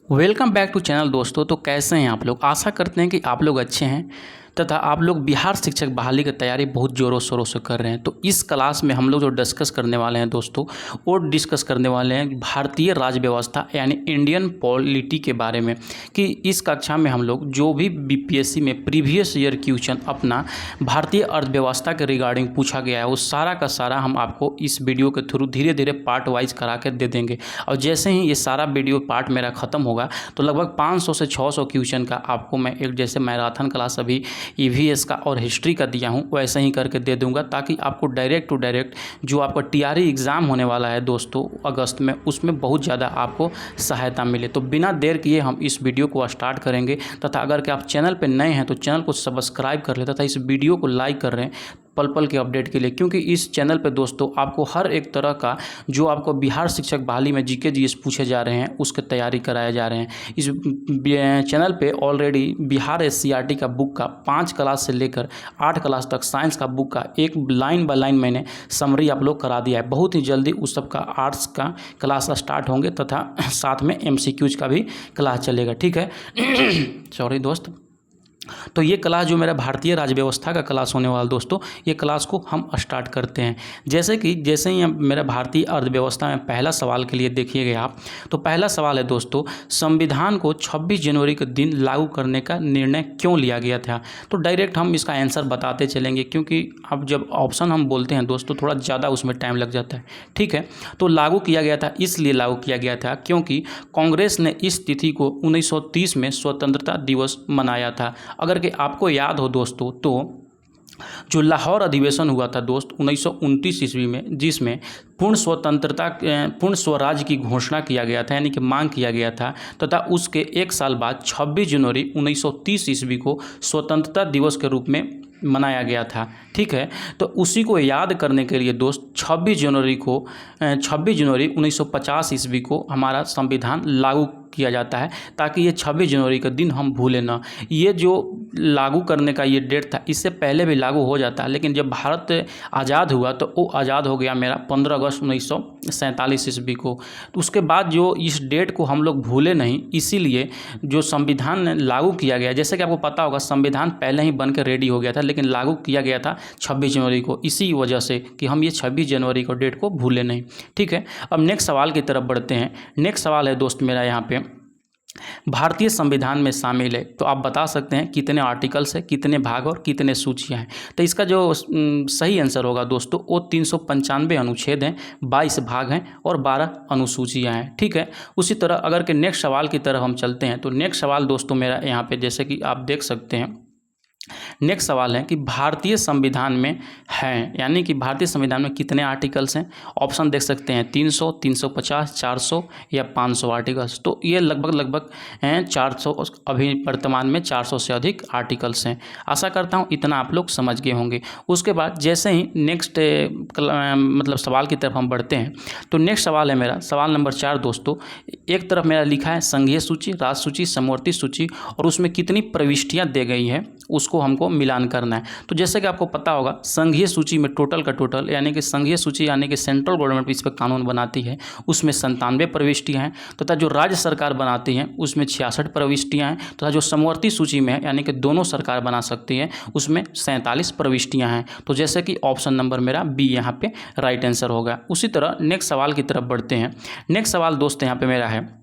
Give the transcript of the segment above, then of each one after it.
Welcome back to channel दोस्तों। तो कैसे हैं आप लोग? आशा करते हैं कि आप लोग अच्छे हैं तथा आप लोग बिहार शिक्षक बहाली की तैयारी बहुत ज़ोरों शोरों से कर रहे हैं। तो इस क्लास में हम लोग जो डिस्कस करने वाले हैं दोस्तों, वो डिस्कस करने वाले हैं भारतीय राज्य व्यवस्था यानी इंडियन पॉलिटी के बारे में। कि इस कक्षा में हम लोग जो भी बीपीएससी में प्रीवियस ईयर क्वेश्चन अपना भारतीय अर्थव्यवस्था के रिगार्डिंग पूछा गया है, वो सारा का सारा हम आपको इस वीडियो के थ्रू धीरे धीरे पार्ट वाइज करा के दे देंगे। और जैसे ही ये सारा वीडियो पार्ट मेरा ख़त्म होगा तो लगभग 500 से 600 क्वेश्चन का आपको मैं एक जैसे मैराथन क्लास अभी ईवीएस का और हिस्ट्री का दिया हूँ वैसे ही करके दे दूंगा, ताकि आपको डायरेक्ट टू डायरेक्ट जो आपका टीआरई एग्ज़ाम होने वाला है दोस्तों अगस्त में, उसमें बहुत ज़्यादा आपको सहायता मिले। तो बिना देर किए हम इस वीडियो को स्टार्ट करेंगे। तथा अगर कि आप चैनल पर नए हैं तो चैनल को सब्सक्राइब कर ले तथा इस वीडियो को लाइक कर रहे हैं पल पल के अपडेट के लिए, क्योंकि इस चैनल पे दोस्तों आपको हर एक तरह का जो आपको बिहार शिक्षक बहाली में जीके जीएस पूछे जा रहे हैं उसके तैयारी कराए जा रहे हैं। इस चैनल पे ऑलरेडी बिहार एससीईआरटी का बुक का 5 क्लास से लेकर 8 क्लास तक साइंस का बुक का एक लाइन बाय लाइन मैंने समरी आप लोग करा दिया है। बहुत ही जल्दी उस सब का आर्ट्स का क्लास स्टार्ट होंगे तथा साथ में एमसीक्यूज का भी क्लास चलेगा, ठीक है। सॉरी दोस्त। तो ये क्लास जो मेरा भारतीय राज्य व्यवस्था का क्लास होने वाला दोस्तों, ये क्लास को हम स्टार्ट करते हैं। जैसे ही मेरा भारतीय अर्थव्यवस्था में पहला सवाल के लिए देखिएगा आप, तो पहला सवाल है दोस्तों, संविधान को 26 जनवरी के दिन लागू करने का निर्णय क्यों लिया गया था? तो डायरेक्ट हम इसका आंसर बताते चलेंगे, क्योंकि अब जब ऑप्शन हम बोलते हैं दोस्तों थोड़ा ज़्यादा उसमें टाइम लग जाता है, ठीक है। तो लागू किया गया था, इसलिए लागू किया गया था क्योंकि कांग्रेस ने इस तिथि को 1930 में स्वतंत्रता दिवस मनाया था। अगर कि आपको याद हो दोस्तों, तो जो लाहौर अधिवेशन हुआ था दोस्त 1929 ईस्वी में, जिसमें पूर्ण स्वराज की घोषणा किया गया था, यानी कि मांग किया गया था, तथा उसके एक साल बाद 26 जनवरी 1930 ईस्वी को स्वतंत्रता दिवस के रूप में मनाया गया था, ठीक है। तो उसी को याद करने के लिए दोस्त 26 जनवरी 1950 ईस्वी को हमारा संविधान लागू किया जाता है, ताकि ये 26 जनवरी का दिन हम भूलें ना। ये जो लागू करने का ये डेट था, इससे पहले भी लागू हो जाता है, लेकिन जब भारत आज़ाद हुआ तो वो आज़ाद हो गया मेरा 15 अगस्त 1947 ईस्वी को। तो उसके बाद जो इस डेट को हम लोग भूले नहीं, इसीलिए जो संविधान लागू किया गया, जैसे कि आपको पता होगा संविधान पहले ही बन के रेडी हो गया था, लेकिन लागू किया गया था 26 जनवरी को, इसी वजह से कि हम ये 26 जनवरी को डेट को भूले नहीं, ठीक है। अब नेक्स्ट सवाल की तरफ बढ़ते हैं। नेक्स्ट सवाल है दोस्त मेरा यहाँ पे, भारतीय संविधान में शामिल है, तो आप बता सकते हैं कितने आर्टिकल्स है, कितने भाग और कितने सूचियां हैं? तो इसका जो सही आंसर होगा दोस्तों, वो 395 अनुच्छेद हैं, 22 भाग हैं और 12 अनुसूचियां हैं, ठीक है। उसी तरह अगर के नेक्स्ट सवाल की तरफ हम चलते हैं, तो नेक्स्ट सवाल दोस्तों मेरा यहाँ पे जैसे कि आप देख सकते हैं, नेक्स्ट सवाल है कि भारतीय संविधान में हैं, यानी कि भारतीय संविधान में कितने आर्टिकल्स हैं? ऑप्शन देख सकते हैं 300, 350, 400 या 500 आर्टिकल्स। तो ये लगभग हैं 400, अभी वर्तमान में 400 से अधिक आर्टिकल्स हैं। आशा करता हूँ इतना आप लोग समझ गए होंगे। उसके बाद जैसे ही नेक्स्ट मतलब सवाल की तरफ हम बढ़ते हैं, तो नेक्स्ट सवाल है मेरा सवाल नंबर 4 दोस्तों। एक तरफ मेरा लिखा है संघीय सूची, राज्य सूची, समवर्ती सूची, और उसमें कितनी प्रविष्टियाँ दी गई हैं उसको हमको मिलान करना है। तो जैसे कि आपको पता होगा संघीय सूची में टोटल का टोटल, यानी कि संघीय सूची यानी कि सेंट्रल गवर्नमेंट इस पर कानून बनाती है, उसमें 97 प्रविष्टियाँ हैं, तथा जो राज्य सरकार बनाती हैं उसमें 66 प्रविष्टियाँ हैं, तथा जो समवर्ती सूची में है यानी कि दोनों सरकार बना सकती है उसमें 47 प्रविष्टियाँ हैं। तो जैसे कि ऑप्शन नंबर मेरा बी यहाँ पे राइट आंसर होगा। उसी तरह नेक्स्ट सवाल की तरफ बढ़ते हैं। नेक्स्ट सवाल दोस्त यहाँ पे मेरा है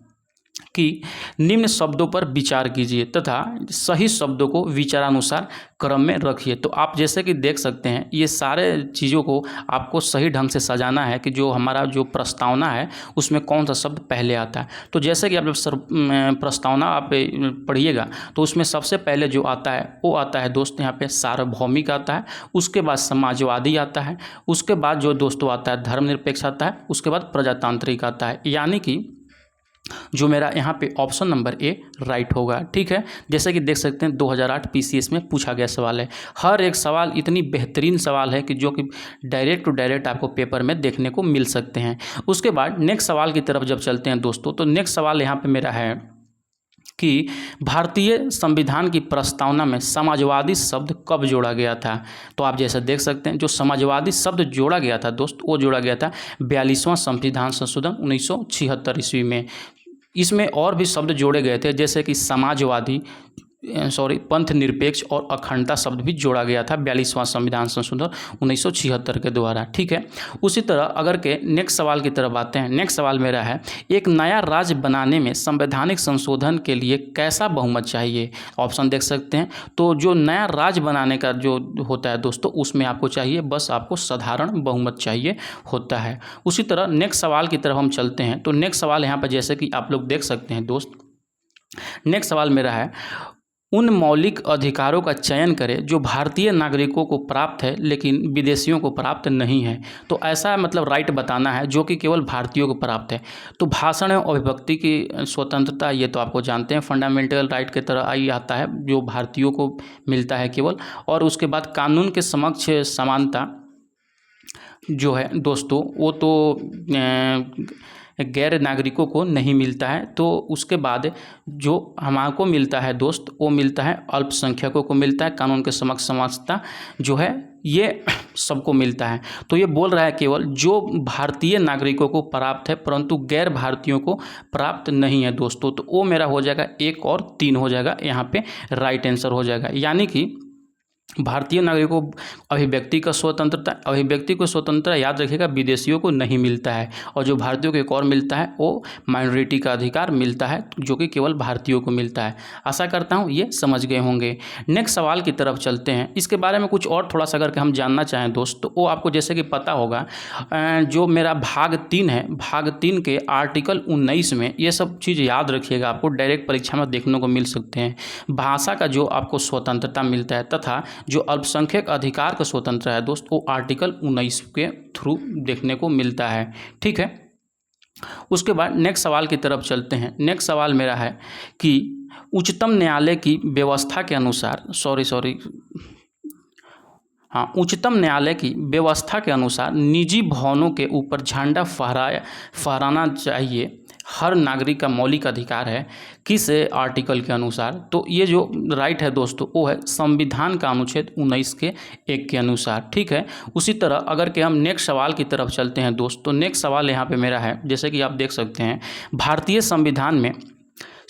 कि निम्न शब्दों पर विचार कीजिए तथा सही शब्दों को विचारानुसार क्रम में रखिए। तो आप जैसे कि देख सकते हैं ये सारे चीज़ों को आपको सही ढंग से सजाना है कि जो हमारा जो प्रस्तावना है उसमें कौन सा शब्द पहले आता है। तो जैसे कि आप जब प्रस्तावना आप पढ़िएगा तो उसमें सबसे पहले जो आता है वो आता है दोस्त यहाँ पे सार्वभौमिक आता है, उसके बाद समाजवादी आता है, उसके बाद जो दोस्तों आता है धर्मनिरपेक्ष आता है, उसके बाद प्रजातांत्रिक आता है, यानी कि जो मेरा यहाँ पे ऑप्शन नंबर ए राइट होगा, ठीक है। जैसे कि देख सकते हैं 2008 पीसीएस में पूछा गया सवाल है। हर एक सवाल इतनी बेहतरीन सवाल है कि जो कि डायरेक्ट टू डायरेक्ट आपको पेपर में देखने को मिल सकते हैं। उसके बाद नेक्स्ट सवाल की तरफ जब चलते हैं दोस्तों, तो नेक्स्ट सवाल यहाँ पे मेरा है कि भारतीय संविधान की प्रस्तावना में समाजवादी शब्द कब जोड़ा गया था। तो आप जैसा देख सकते हैं जो समाजवादी शब्द जोड़ा गया था दोस्त, वो जोड़ा गया था 42वां संविधान संशोधन 1976 ईस्वी में। इसमें और भी शब्द जोड़े गए थे, जैसे कि समाजवादी, पंथ निरपेक्ष और अखंडता शब्द भी जोड़ा गया था 42वां संविधान संशोधन 1976 के द्वारा। ठीक है, उसी तरह अगर के नेक्स्ट सवाल की तरफ आते हैं। नेक्स्ट सवाल मेरा है, एक नया राज्य बनाने में संवैधानिक संशोधन के लिए कैसा बहुमत चाहिए? ऑप्शन देख सकते हैं। तो जो नया राज्य बनाने का जो होता है दोस्तों, उसमें आपको चाहिए, बस आपको साधारण बहुमत चाहिए होता है। उसी तरह नेक्स्ट सवाल की तरफ हम चलते हैं। तो नेक्स्ट सवाल यहाँ पर जैसे कि आप लोग देख सकते हैं दोस्त, नेक्स्ट सवाल मेरा है, उन मौलिक अधिकारों का चयन करें जो भारतीय नागरिकों को प्राप्त है लेकिन विदेशियों को प्राप्त नहीं है। तो ऐसा मतलब राइट बताना है जो कि केवल भारतीयों को प्राप्त है। तो भाषण एवं अभिव्यक्ति की स्वतंत्रता, ये तो आपको जानते हैं, फंडामेंटल राइट की तरह आई आता है, जो भारतीयों को मिलता है केवल। और उसके बाद कानून के समक्ष समानता जो है दोस्तों, वो तो गैर नागरिकों को नहीं मिलता है। तो उसके बाद जो हमारे को मिलता है दोस्त, वो मिलता है अल्पसंख्यकों को मिलता है। कानून के समक्ष समानता जो है ये सबको मिलता है। तो ये बोल रहा है केवल जो भारतीय नागरिकों को प्राप्त है परंतु गैर भारतीयों को प्राप्त नहीं है दोस्तों। तो वो मेरा हो जाएगा 1 और 3 हो जाएगा, यहाँ पे राइट आंसर हो जाएगा। यानी कि भारतीय नागरिकों को अभिव्यक्ति का स्वतंत्रता, अभिव्यक्ति को स्वतंत्रता याद रखिएगा विदेशियों को नहीं मिलता है। और जो भारतीयों को एक और मिलता है वो माइनॉरिटी का अधिकार मिलता है, जो कि केवल भारतीयों को मिलता है। आशा करता हूँ ये समझ गए होंगे। नेक्स्ट सवाल की तरफ चलते हैं। इसके बारे में कुछ और थोड़ा सा अगर हम जानना चाहें दोस्त, तो वो आपको जैसे कि पता होगा, जो मेरा भाग 3 है, भाग 3 के आर्टिकल 19 में ये सब चीज़ याद रखिएगा, आपको डायरेक्ट परीक्षा में देखने को मिल सकते हैं। भाषा का जो आपको स्वतंत्रता मिलता है तथा जो अल्पसंख्यक अधिकार का स्वतंत्र है दोस्त, वो आर्टिकल 19 के थ्रू देखने को मिलता है। ठीक है, उसके बाद नेक्स्ट सवाल की तरफ चलते हैं। नेक्स्ट सवाल मेरा है कि उच्चतम न्यायालय की व्यवस्था के अनुसार उच्चतम न्यायालय की व्यवस्था के अनुसार निजी भवनों के ऊपर झंडा फहराना चाहिए हर नागरिक का मौलिक अधिकार है, किस आर्टिकल के अनुसार? तो ये जो राइट है दोस्तों, वो है संविधान का अनुच्छेद 19 के 1 के अनुसार। ठीक है, उसी तरह अगर कि हम नेक्स्ट सवाल की तरफ चलते हैं दोस्त, तो नेक्स्ट सवाल यहाँ पे मेरा है, जैसे कि आप देख सकते हैं, भारतीय संविधान में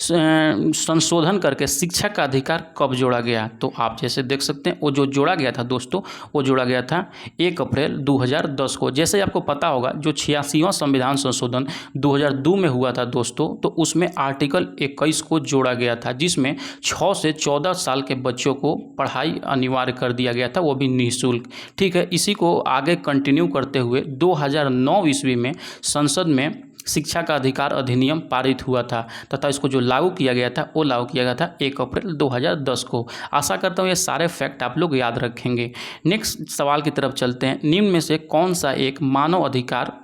संशोधन करके शिक्षा का अधिकार कब जोड़ा गया? तो आप जैसे देख सकते हैं, वो जो जोड़ा गया था दोस्तों, वो जोड़ा गया था 1 अप्रैल 2010 को। जैसे आपको पता होगा, जो 86वां संविधान संशोधन 2002 में हुआ था दोस्तों, तो उसमें आर्टिकल 21 को जोड़ा गया था, जिसमें 6 से 14 साल के बच्चों को पढ़ाई अनिवार्य कर दिया गया था, वो भी निःशुल्क। ठीक है, इसी को आगे कंटिन्यू करते हुए 2009 ईस्वी में संसद में शिक्षा का अधिकार अधिनियम पारित हुआ था तथा इसको जो लागू किया गया था, वो लागू किया गया था 1 अप्रैल 2010 को। आशा करता हूँ ये सारे फैक्ट आप लोग याद रखेंगे। नेक्स्ट सवाल की तरफ चलते हैं। निम्न में से कौन सा एक मानव अधिकार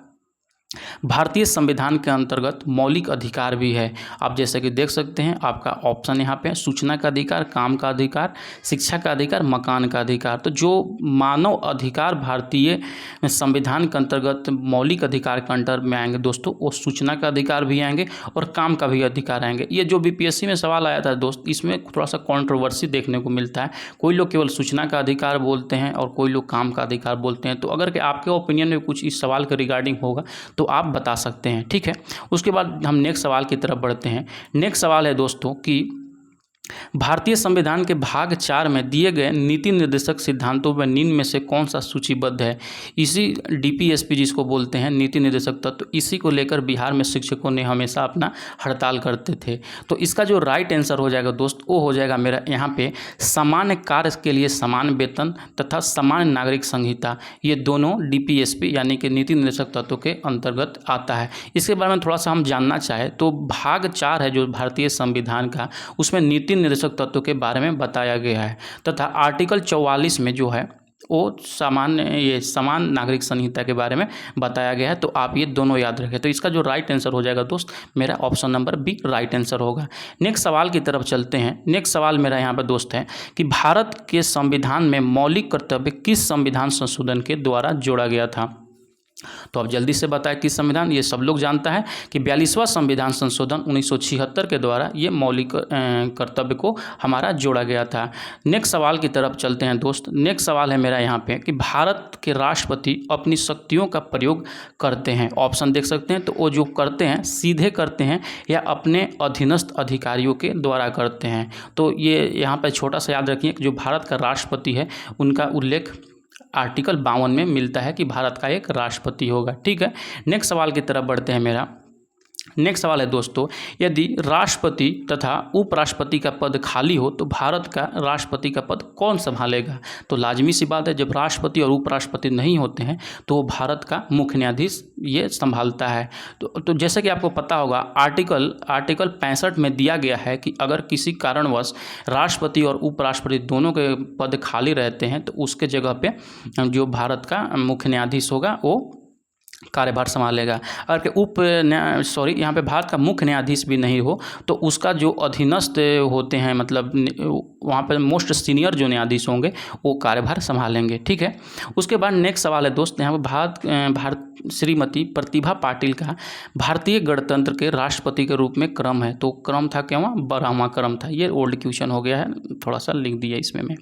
भारतीय संविधान के अंतर्गत मौलिक अधिकार भी है? आप जैसे कि देख सकते हैं, आपका ऑप्शन यहाँ पे सूचना का अधिकार, काम का अधिकार, शिक्षा का अधिकार, मकान का अधिकार। तो जो मानव अधिकार भारतीय संविधान के अंतर्गत मौलिक अधिकार के अंडर में आएंगे दोस्तों, वो सूचना का अधिकार भी आएंगे और काम का भी अधिकार आएंगे। ये जो बीपीएससी में सवाल आया था दोस्त, इसमें थोड़ा सा कॉन्ट्रोवर्सी देखने को मिलता है। कोई लोग केवल सूचना का अधिकार बोलते हैं और कोई लोग काम का अधिकार बोलते हैं। तो अगर कि आपके ओपिनियन में कुछ इस सवाल के रिगार्डिंग होगा तो आप बता सकते हैं। ठीक है, उसके बाद हम नेक्स्ट सवाल की तरफ बढ़ते हैं। नेक्स्ट सवाल है दोस्तों कि भारतीय संविधान के भाग 4 में दिए गए नीति निर्देशक सिद्धांतों में निम्न में से कौन सा सूचीबद्ध है? इसी डीपीएसपी जिसको बोलते हैं, नीति निर्देशक तत्व, इसी को लेकर बिहार में शिक्षकों ने हमेशा अपना हड़ताल करते थे। तो इसका जो राइट आंसर हो जाएगा दोस्त, वो हो जाएगा मेरा यहाँ पे सामान्य कार्य के लिए समान वेतन तथा सामान्य नागरिक संहिता। ये दोनों डीपीएसपी यानी कि नीति निर्देशक तत्व के अंतर्गत आता है। इसके बारे में थोड़ा सा हम जानना चाहें तो भाग 4 है जो भारतीय संविधान का, उसमें नीति निर्देशक तत्व के बारे में बताया गया है तथा आर्टिकल 44 में जो है वो समान नागरिक संहिता के बारे में बताया गया है। तो आप ये दोनों याद रखें। तो इसका जो राइट आंसर हो जाएगा दोस्त, मेरा option number B right answer होगा। नेक्स्ट सवाल की तरफ चलते हैं। नेक्स्ट सवाल मेरा यहाँ पर दोस्त है कि भारत के संविधान में मौलिक कर्तव्य किस संविधान संशोधन के द्वारा जोड़ा गया था? तो अब जल्दी से बताएं किस संविधान, ये सब लोग जानता है कि 42वां संविधान संशोधन 1976 के द्वारा ये मौलिक कर्तव्य को हमारा जोड़ा गया था। नेक्स्ट सवाल की तरफ चलते हैं दोस्त। नेक्स्ट सवाल है मेरा यहाँ पे कि भारत के राष्ट्रपति अपनी शक्तियों का प्रयोग करते हैं, ऑप्शन देख सकते हैं। तो वो जो करते हैं सीधे करते हैं या अपने अधीनस्थ अधिकारियों के द्वारा करते हैं। तो ये यहाँ पर छोटा सा याद रखिए कि जो भारत का राष्ट्रपति है उनका उल्लेख आर्टिकल 52 में मिलता है कि भारत का एक राष्ट्रपति होगा। ठीक है, नेक्स्ट सवाल की तरफ बढ़ते हैं। मेरा नेक्स्ट सवाल है दोस्तों, यदि राष्ट्रपति तथा उपराष्ट्रपति का पद खाली हो तो भारत का राष्ट्रपति का पद कौन संभालेगा? तो लाजमी सी बात है, जब राष्ट्रपति और उपराष्ट्रपति नहीं होते हैं तो भारत का मुख्य न्यायाधीश ये संभालता है। तो जैसे कि आपको पता होगा आर्टिकल 65 में दिया गया है कि अगर किसी कारणवश राष्ट्रपति और उपराष्ट्रपति दोनों के पद खाली रहते हैं तो उसके जगह पे जो भारत का मुख्य न्यायाधीश होगा वो कार्यभार संभालेगा। अगर यहाँ पे भारत का मुख्य न्यायाधीश भी नहीं हो तो उसका जो अधीनस्थ होते हैं, मतलब वहाँ पे मोस्ट सीनियर जो न्यायाधीश होंगे वो कार्यभार संभालेंगे। ठीक है, उसके बाद नेक्स्ट सवाल है दोस्त, यहाँ पे भारत श्रीमती प्रतिभा पाटिल का भारतीय गणतंत्र के राष्ट्रपति के रूप में क्रम है। तो क्रम था क्या? 12वां क्रम था। ये ओल्ड क्वेश्चन हो गया है, थोड़ा सा लिख दिया इसमें मैं।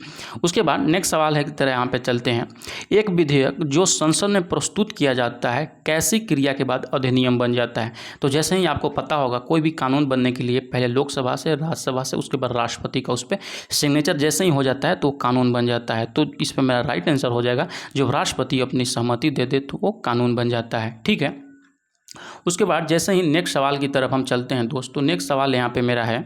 उसके बाद नेक्स्ट सवाल है की तरह यहाँ पे चलते हैं। एक विधेयक जो संसद में प्रस्तुत किया जाता है कैसी क्रिया के बाद अधिनियम बन जाता है? तो जैसे ही आपको पता होगा कोई भी कानून बनने के लिए पहले लोकसभा से, राज्यसभा से, उसके बाद राष्ट्रपति का उस पर सिग्नेचर जैसे ही हो जाता है तो कानून बन जाता है। तो इस पर मेरा राइट आंसर हो जाएगा, जब राष्ट्रपति अपनी सहमति दे दे तो वो कानून बन जाता है। ठीक है, उसके बाद जैसे ही नेक्स्ट सवाल की तरफ हम चलते हैं दोस्तों। नेक्स्ट सवाल यहाँ पे मेरा है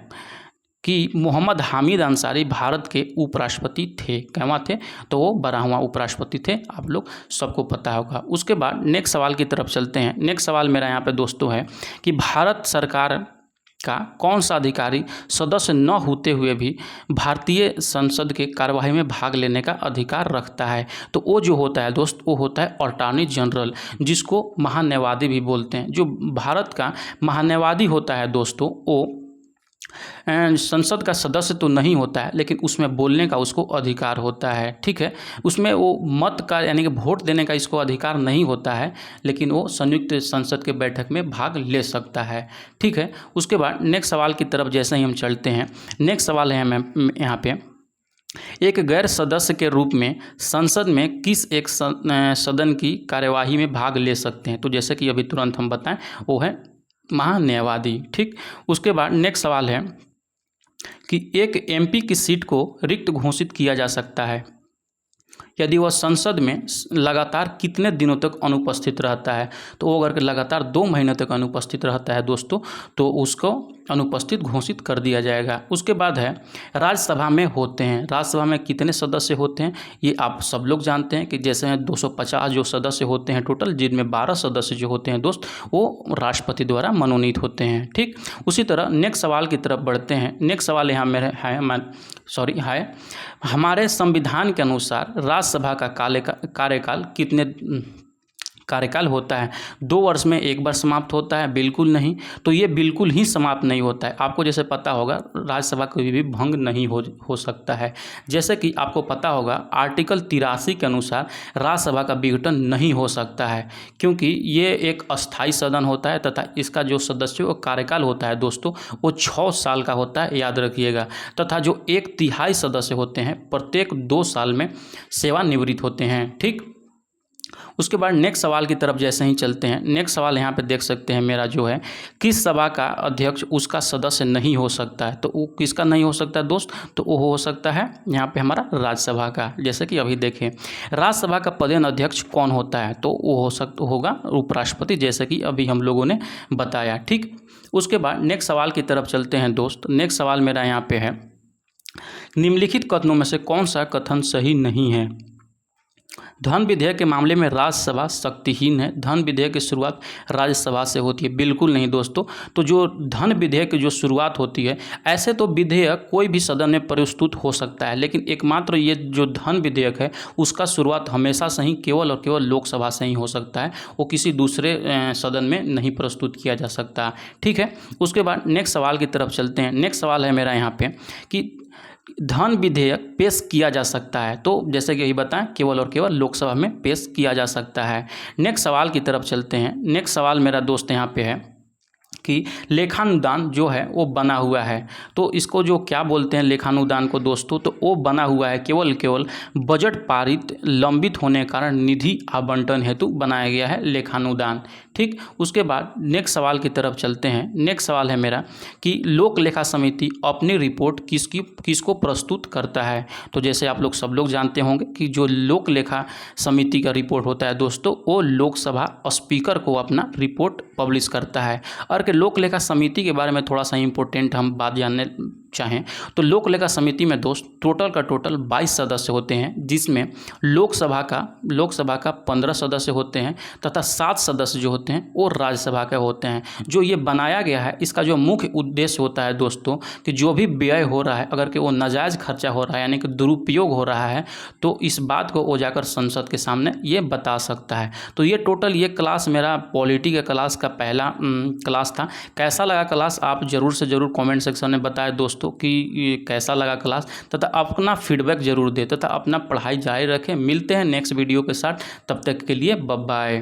कि मोहम्मद हामिद अंसारी भारत के उपराष्ट्रपति थे, कहवा थे? तो वो 12वां उपराष्ट्रपति थे, आप लोग सबको पता होगा। उसके बाद नेक्स्ट सवाल की तरफ चलते हैं। नेक्स्ट सवाल मेरा यहाँ पे दोस्तों है कि भारत सरकार का कौन सा अधिकारी सदस्य न होते हुए भी भारतीय संसद के कार्यवाही में भाग लेने का अधिकार रखता है? तो वो जो होता है दोस्त वो होता है अटॉर्नी जनरल, जिसको महान्यायवादी भी बोलते हैं। जो भारत का महान्यायवादी होता है दोस्तों वो संसद का सदस्य तो नहीं होता है लेकिन उसमें बोलने का उसको अधिकार होता है। ठीक है, उसमें वो मत का यानी कि वोट देने का इसको अधिकार नहीं होता है, लेकिन वो संयुक्त संसद के बैठक में भाग ले सकता है। ठीक है, उसके बाद नेक्स्ट सवाल की तरफ जैसे ही हम चलते हैं। नेक्स्ट सवाल है हमें यहाँ पे, एक गैर सदस्य के रूप में संसद में किस एक सदन की कार्यवाही में भाग ले सकते हैं? तो जैसे कि अभी तुरंत हम बताएं वो है महान्यायवादी। ठीक, उसके बाद नेक्स्ट सवाल है कि एक एमपी की सीट को रिक्त घोषित किया जा सकता है यदि वह संसद में लगातार कितने दिनों तक अनुपस्थित रहता है? तो वो अगर लगातार 2 महीने तक अनुपस्थित रहता है दोस्तों तो उसको अनुपस्थित घोषित कर दिया जाएगा। उसके बाद है राज्यसभा में होते हैं, राज्यसभा में कितने सदस्य होते हैं ये आप सब लोग जानते हैं कि जैसे 250 जो सदस्य होते हैं टोटल, जिनमें 12 सदस्य जो होते हैं दोस्त वो राष्ट्रपति द्वारा मनोनीत होते हैं। ठीक, उसी तरह नेक्स्ट सवाल की तरफ बढ़ते हैं। नेक्स्ट सवाल यहाँ मेरे है हमारे संविधान के अनुसार राज्यसभा का कार्यकाल कितने कार्यकाल होता है? 2 वर्ष में एक बार समाप्त होता है? बिल्कुल नहीं। तो ये बिल्कुल ही समाप्त नहीं होता है। आपको जैसे पता होगा राज्यसभा कभी भी भंग नहीं हो सकता है। जैसे कि आपको पता होगा आर्टिकल 83 के अनुसार राज्यसभा का विघटन नहीं हो सकता है, क्योंकि ये एक अस्थायी सदन होता है तथा इसका जो सदस्यों का कार्यकाल होता है दोस्तों वो 6 साल का होता है, याद रखिएगा। तथा जो 1/3 सदस्य होते हैं प्रत्येक 2 साल में सेवानिवृत्त होते हैं। ठीक, उसके बाद नेक्स्ट सवाल की तरफ जैसे ही चलते हैं। नेक्स्ट सवाल यहाँ पे देख सकते हैं मेरा जो है, किस सभा का अध्यक्ष उसका सदस्य नहीं हो सकता है? तो वो किसका नहीं हो सकता है दोस्त? तो वो हो सकता है यहाँ पे हमारा राज्यसभा का। जैसे कि अभी देखें राज्यसभा का पदेन अध्यक्ष कौन होता है? तो वो होगा उपराष्ट्रपति, जैसे कि अभी हम लोगों ने बताया। ठीक, उसके बाद नेक्स्ट सवाल की तरफ चलते हैं दोस्त। नेक्स्ट सवाल मेरा यहाँ पे है, निम्नलिखित कथनों में से कौन सा कथन सही नहीं है? धन विधेयक के मामले में राज्यसभा शक्तिहीन है, धन विधेयक की शुरुआत राज्यसभा से होती है। बिल्कुल नहीं दोस्तों। तो जो धन विधेयक की जो शुरुआत होती है, ऐसे तो विधेयक कोई भी सदन में प्रस्तुत हो सकता है, लेकिन एकमात्र ये जो धन विधेयक है उसका शुरुआत हमेशा से ही केवल और केवल लोकसभा से ही हो सकता है, वो किसी दूसरे सदन में नहीं प्रस्तुत किया जा सकता। ठीक है, उसके बाद नेक्स्ट सवाल की तरफ चलते हैं। नेक्स्ट सवाल है मेरा यहाँ पे कि धन विधेयक पेश किया जा सकता है? तो जैसे कि यही बताएं, केवल और केवल लोकसभा में पेश किया जा सकता है। नेक्स्ट सवाल की तरफ चलते हैं। नेक्स्ट सवाल मेरा दोस्त यहाँ पे है कि लेखानुदान जो है वो बना हुआ है, तो इसको जो क्या बोलते हैं लेखानुदान को दोस्तों, तो वो बना हुआ है केवल बजट पारित लंबित होने के कारण निधि आवंटन हेतु बनाया गया है लेखानुदान। ठीक, उसके बाद नेक्स्ट सवाल की तरफ चलते हैं। नेक्स्ट सवाल है मेरा कि लोक लेखा समिति अपनी रिपोर्ट किसको प्रस्तुत करता है? तो जैसे आप लोग सब लोग जानते होंगे कि जो लोक लेखा समिति का रिपोर्ट होता है दोस्तों, वो लोकसभा स्पीकर को अपना रिपोर्ट पब्लिश करता है। और कि लोक लेखा समिति के बारे में थोड़ा सा इम्पोर्टेंट हम बात जानने चाहें तो लोक लेखा समिति में दोस्त टोटल का टोटल 22 सदस्य होते हैं, जिसमें लोकसभा का 15 सदस्य होते हैं तथा 7 सदस्य जो होते हैं वो राज्यसभा के होते हैं। जो ये बनाया गया है, इसका जो मुख्य उद्देश्य होता है दोस्तों कि जो भी व्यय हो रहा है, अगर कि वो नाजायज़ खर्चा हो रहा है यानी कि दुरुपयोग हो रहा है, तो इस बात को वो जाकर संसद के सामने ये बता सकता है। तो ये टोटल ये क्लास मेरा पॉलिटी के क्लास का पहला क्लास था। कैसा लगा क्लास आप ज़रूर से ज़रूर कमेंट सेक्शन में बताएं दोस्तों कि ये कैसा लगा क्लास, तथा अपना फीडबैक ज़रूर दें तथा अपना पढ़ाई जारी रखें। मिलते हैं नेक्स्ट वीडियो के साथ, तब तक के लिए बाय बाय।